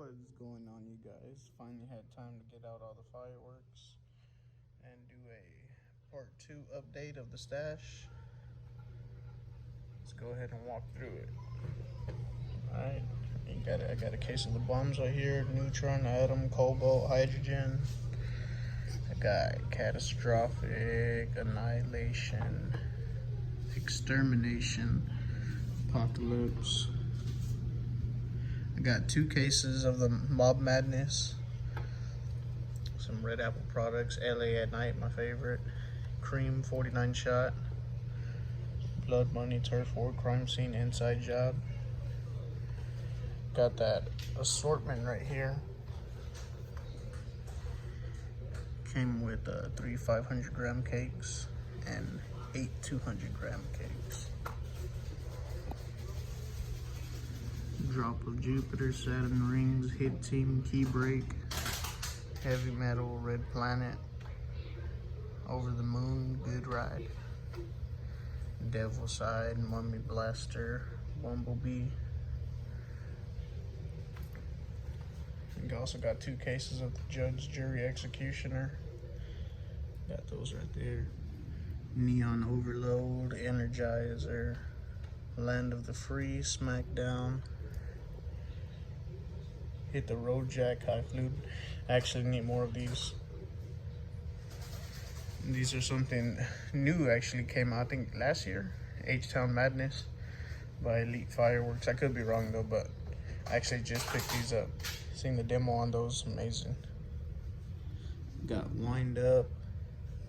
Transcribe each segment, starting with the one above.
What's going on, you guys? Finally had time to get out all the fireworks and do a part 2 update of the stash. Let's go ahead and walk through it. Alright, I got a case of the bombs right here: neutron, atom, cobalt, hydrogen. I got catastrophic, annihilation, extermination, apocalypse. I got 2 cases of the Mob Madness, some Red Apple products, LA at Night, my favorite, Cream 49 shot, Blood Money, Turf War, Crime Scene, Inside Job. Got that assortment right here. Came with 3 500-gram cakes and 8 200-gram cakes. Drop of Jupiter, Saturn rings, Hit Team, Key Break, Heavy Metal, Red Planet, Over the Moon, Good Ride, Devil Side, Mummy Blaster, Bumblebee. We also got 2 cases of the Judge, Jury, Executioner. Got those right there. Neon Overload, Energizer, Land of the Free, Smackdown. Hit the Road Jack, High Flute. I actually need more of these. These are something new, actually came out, I think last year. H-Town Madness by Elite Fireworks. I could be wrong though, but I actually just picked these up. Seen the demo on those, amazing. Got Wind Up,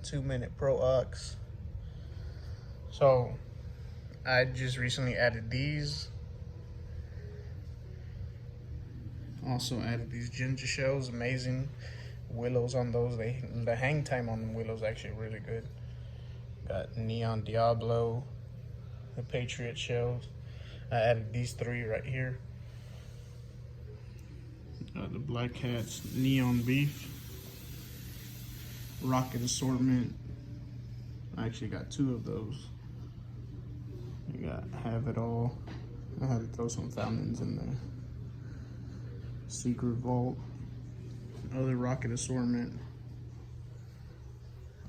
2-minute Pro Aux. So I just recently added these. Also added these ginger shells, amazing. Willows on those, the hang time on the willows actually really good. Got Neon Diablo, the Patriot shells. I added these 3 right here. Got the Black Hats, Neon Beef, Rocket Assortment. I actually got 2 of those. You got Have It All. I had to throw some fountains in there. Secret Vault, other Rocket Assortment,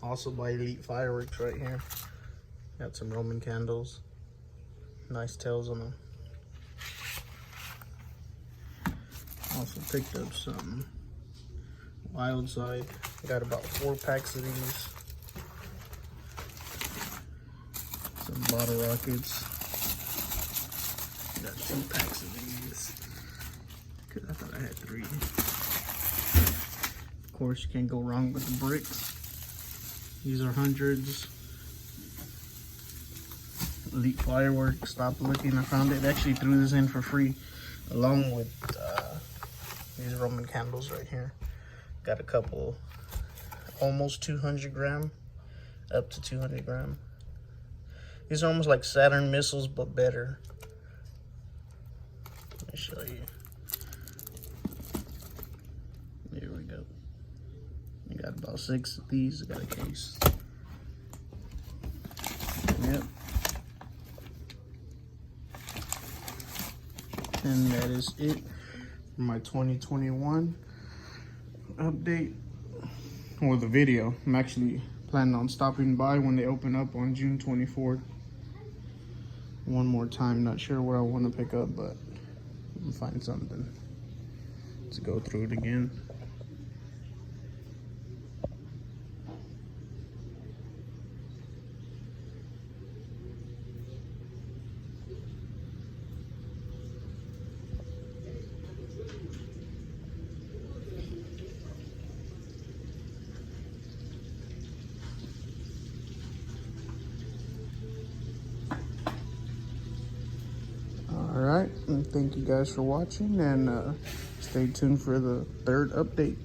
also by Elite Fireworks right here. Got some Roman candles, nice tails on them. Also picked up some Wild Side. Got about 4 packs of these. Some bottle rockets. Got 2 packs of these. I thought I had 3. Of course, you can't go wrong with the bricks. These are hundreds. Elite Fireworks. Stop looking. I found it. Actually threw this in for free, along with these Roman candles right here. Got a couple, almost 200-gram, up to 200-gram. These are almost like Saturn missiles, but better. Let me show you. Here we go. I got about 6 of these. I got a case. Yep. And that is it for my 2021 update, or the video. I'm actually planning on stopping by when they open up on June 24th. One more time. Not sure what I want to pick up, but I'll find something to go through it again. Alright, and thank you guys for watching, and stay tuned for the 3rd update.